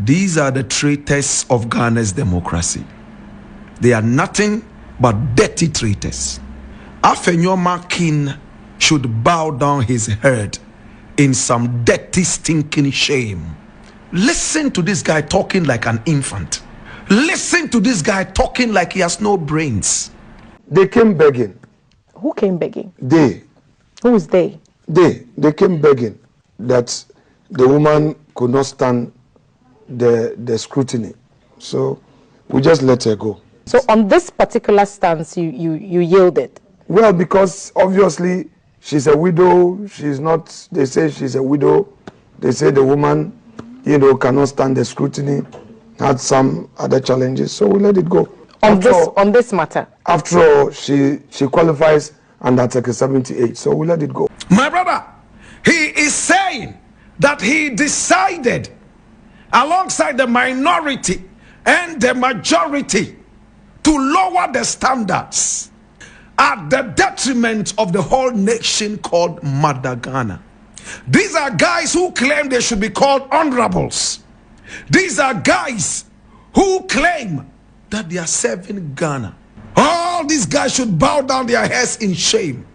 These are the traitors of Ghana's democracy. They are nothing but dirty traitors. Afenyo Vetting should bow down his head in some dirty, stinking shame. Listen to this guy talking like an infant. Listen to this guy talking like he has no brains. They came begging. Who came begging? They. Who is they? They came begging that the woman could not stand the scrutiny. So we just let her go. So on this particular stance, you yielded? Well, because obviously she's a widow. She's not, they say she's a widow. They say the woman, cannot stand the scrutiny, had some other challenges. So we let it go. On this matter? After all, she qualifies under Article 78. So we let it go. My brother, he is saying that he decided alongside the minority and the majority to lower the standards at the detriment of the whole nation called Mother Ghana. These are guys who claim they should be called honorables. These are guys who claim that they are serving Ghana. All these guys should bow down their heads in shame.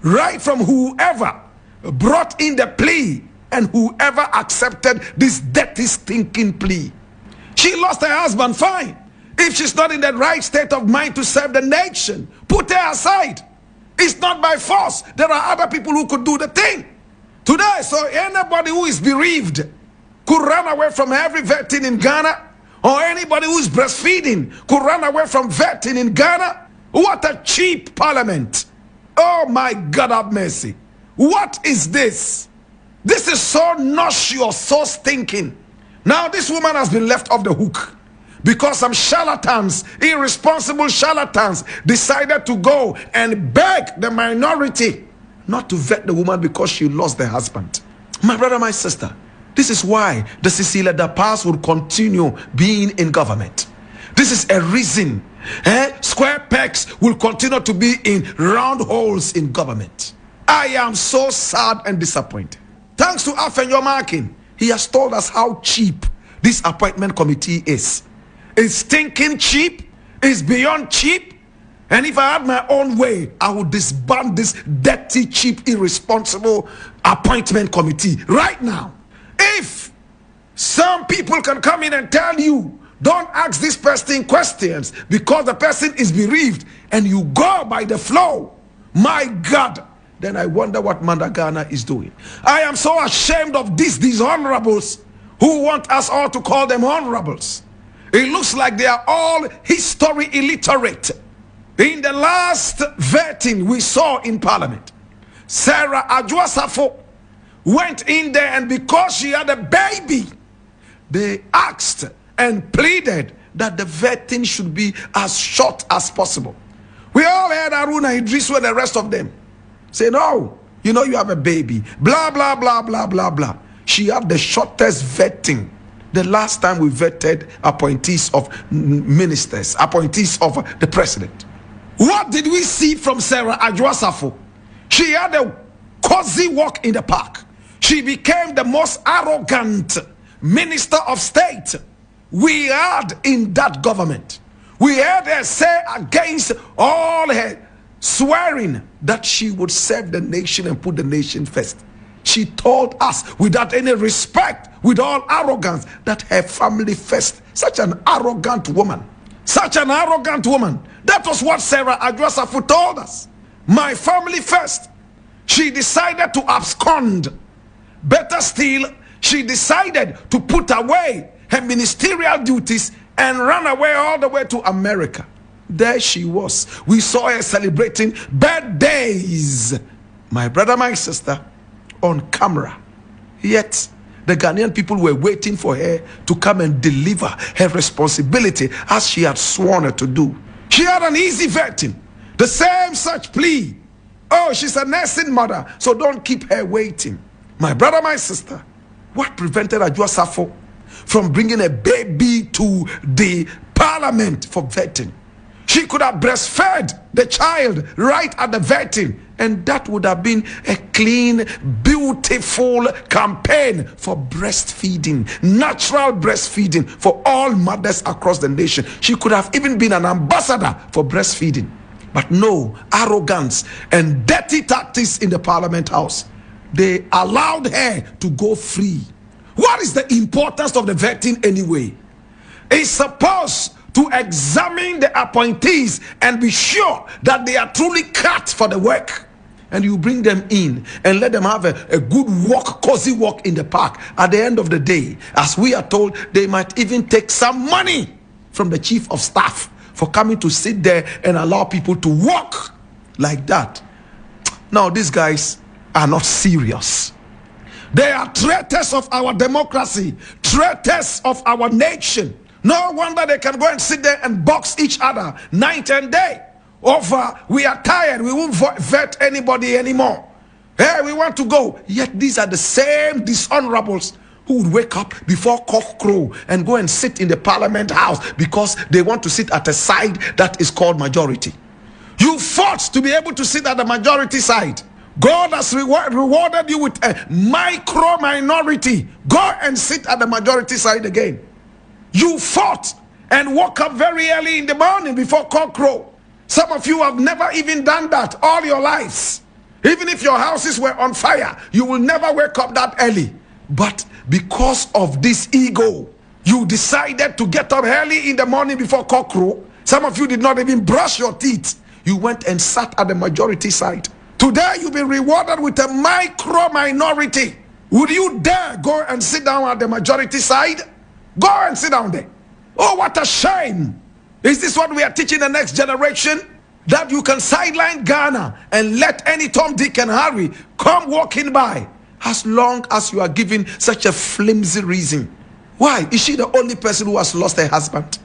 Right from whoever brought in the plea and whoever accepted this dirty, stinking plea. She lost her husband, fine. If she's not in the right state of mind to serve the nation, put her aside. It's not by force. There are other people who could do the thing. Today, so anybody who is bereaved could run away from every vetting in Ghana, or anybody who is breastfeeding could run away from vetting in Ghana. What a cheap parliament. Oh my God have mercy. What is this? This is so nauseous, so stinking. Now this woman has been left off the hook because some charlatans, irresponsible charlatans, decided to go and beg the minority not to vet the woman because she lost her husband. My brother, my sister, this is why the Cecilia Dapas will continue being in government. This is a reason square pegs will continue to be in round holes in government. I am so sad and disappointed. Thanks to Afenyo Vetting, he has told us how cheap this appointment committee is. It's stinking cheap. It's beyond cheap. And if I had my own way, I would disband this dirty, cheap, irresponsible appointment committee right now. If some people can come in and tell you, don't ask this person questions because the person is bereaved, and you go by the flow, my God, then I wonder what Mother Ghana is doing. I am so ashamed of these honorables who want us all to call them honorables. It looks like they are all history illiterate. In the last vetting we saw in Parliament, Sarah Adwoasafo went in there, and because she had a baby, they asked and pleaded that the vetting should be as short as possible. We all heard Aruna Idrisu and the rest of them say, no, you have a baby, blah, blah, blah, blah, blah, blah. She had the shortest vetting. The last time we vetted appointees of ministers, appointees of the president. What did we see from Sarah Adwoasafo? She had a cozy walk in the park. She became the most arrogant minister of state we had in that government. We heard her say against all her swearing that she would serve the nation and put the nation first. She told us without any respect, with all arrogance, that her family first. Such an arrogant woman. Such an arrogant woman. That was what Sarah Adwoasafo told us. My family first. She decided to abscond. Better still, she decided to put away her ministerial duties and run away all the way to America. There she was. We saw her celebrating birthdays. My brother, my sister, on camera. Yet, the Ghanaian people were waiting for her to come and deliver her responsibility as she had sworn her to do. She had an easy vetting. The same such plea. Oh, she's a nursing mother, so don't keep her waiting. My brother, my sister, what prevented Adwoasafo from bringing a baby to the parliament for vetting? She could have breastfed the child right at the vetting, and that would have been a clean, beautiful campaign for breastfeeding, natural breastfeeding for all mothers across the nation. She could have even been an ambassador for breastfeeding. But no, arrogance and dirty tactics in the Parliament House. They allowed her to go free. What is the importance of the vetting anyway? It's supposed to examine the appointees and be sure that they are truly cut for the work. And you bring them in and let them have a good walk, cozy walk in the park. At the end of the day, as we are told, they might even take some money from the chief of staff for coming to sit there and allow people to walk like that. Now, these guys are not serious. They are traitors of our democracy, traitors of our nation. No wonder they can go and sit there and box each other night and day over we are tired, we won't vet anybody anymore. Hey, we want to go. Yet these are the same dishonorables who would wake up before cock crow and go and sit in the Parliament House because they want to sit at a side that is called majority. You fought to be able to sit at the majority side. God has rewarded you with a micro minority. Go and sit at the majority side again. You fought and woke up very early in the morning before cock crow. Some of you have never even done that all your lives. Even if your houses were on fire, you will never wake up that early. But because of this ego, you decided to get up early in the morning before cock crow. Some of you did not even brush your teeth. You went and sat at the majority side. Today you'll be rewarded with a micro minority. Would you dare go and sit down at the majority side? Go and sit down there. Oh, what a shame. Is this what we are teaching the next generation? That you can sideline Ghana and let any Tom, Dick and Harry come walking by as long as you are giving such a flimsy reason. Why? Is she the only person who has lost her husband?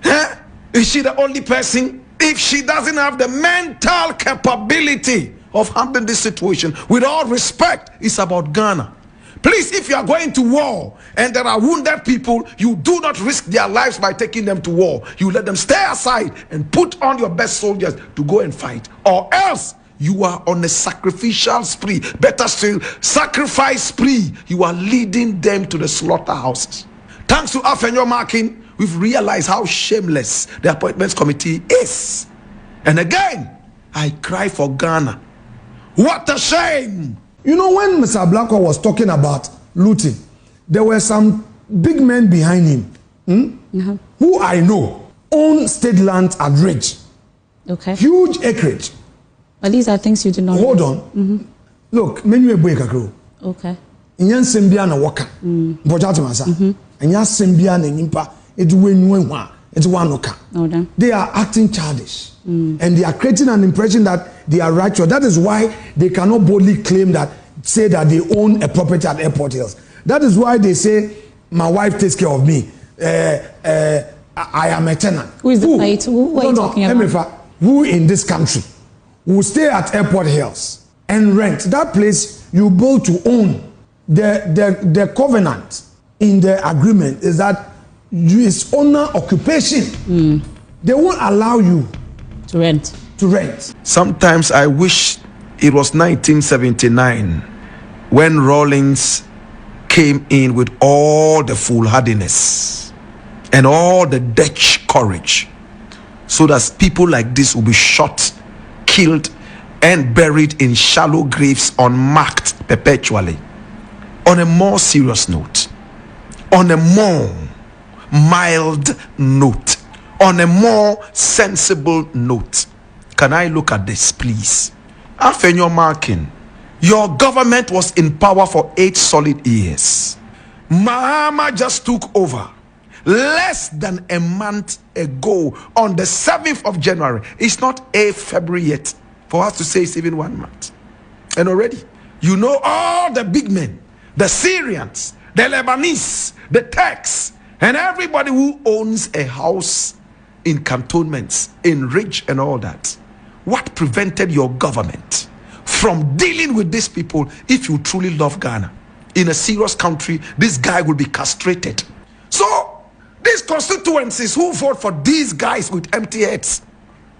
Huh? Is she the only person? If she doesn't have the mental capability of handling this situation, with all respect, it's about Ghana. Please, if you are going to war and there are wounded people, you do not risk their lives by taking them to war. You let them stay aside and put on your best soldiers to go and fight. Or else, you are on a sacrificial spree. Better still, sacrifice spree. You are leading them to the slaughterhouses. Thanks to Afenyo Vetting, we've realized how shameless the appointments committee is. And again, I cry for Ghana. What a shame! You know, when Mr. Blackwell was talking about looting, there were some big men behind him who I know own state land at Ridge. Okay. Huge acreage. But these are things you do not Hold on. Look, menu boy kakro. Okay. Inyan sembia na waka. Bojati masa. Inyan sembia na nyimpa eduwenwa eduwanoka. They are acting childish. And they are creating an impression that they are righteous. That is why they cannot boldly claim that, say that they own a property at Airport Hills. That is why they say, my wife takes care of me. I am a tenant. Who is the fight? Who are you talking about? Who in this country will stay at Airport Hills and rent that place you build to own? The covenant in the agreement is that it's owner occupation. They won't allow you to rent. Sometimes I wish it was 1979 when Rawlings came in with all the foolhardiness and all the Dutch courage, so that people like this will be shot, killed, and buried in shallow graves unmarked perpetually. On a more serious note, on a more mild note, on a more sensible note, can I look at this, please? Afenyo Vetting, your government was in power for 8 solid years. Mahama just took over less than a month ago on the 7th of January. It's not 8th February yet for us to say it's even 1 month. And already, you know all the big men, the Syrians, the Lebanese, the Turks, and everybody who owns a house in cantonments, in Ridge and all that. What prevented your government from dealing with these people? If you truly love Ghana, in a serious country, this guy will be castrated. So these constituencies who vote for these guys with empty heads,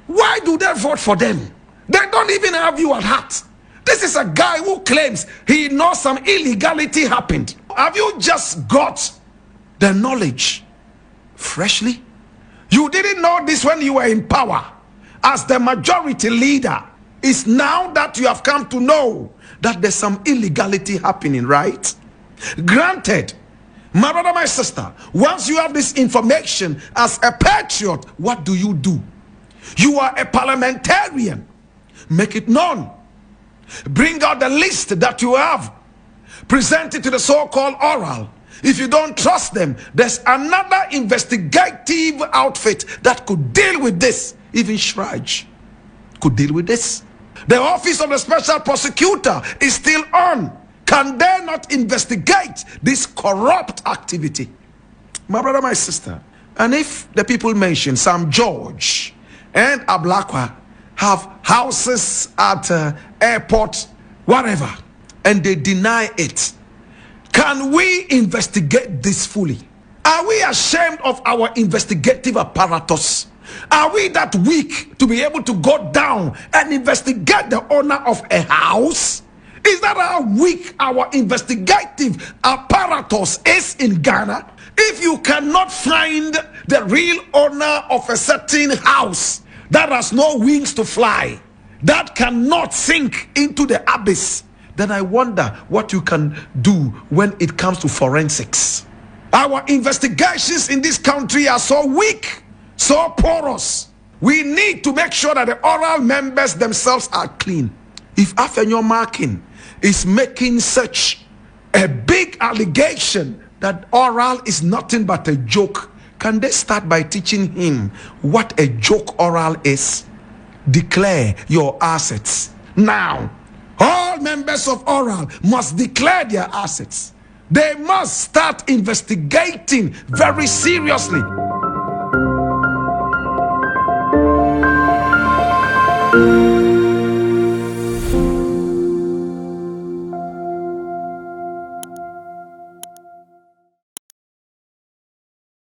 Why do they vote for them? They don't even have you at heart. This is a guy who claims he knows some illegality happened. Have you just got the knowledge freshly? You didn't know this when you were in power as the majority leader. It's now that you have come to know that there's some illegality happening, right? Granted, my brother, my sister, once you have this information as a patriot, what do? You are a parliamentarian. Make it known. Bring out the list that you have. Present it to the so-called oral. If you don't trust them, there's another investigative outfit that could deal with this. Even Shraj could deal with this. The office of the special prosecutor is still on. Can they not investigate this corrupt activity? My brother, my sister, and if the people mention Sam George and Ablakwa have houses at airport, whatever, and they deny it, can we investigate this fully? Are we ashamed of our investigative apparatus? Are we that weak to be able to go down and investigate the owner of a house? Is that how weak our investigative apparatus is in Ghana? If you cannot find the real owner of a certain house that has no wings to fly, that cannot sink into the abyss, then I wonder what you can do when it comes to forensics. Our investigations in this country are so weak, so porous. We need to make sure that the oral members themselves are clean. If Afenyo Markin is making such a big allegation that oral is nothing but a joke, can they start by teaching him what a joke oral is? Declare your assets. Now, all members of oral must declare their assets. They must start investigating very seriously.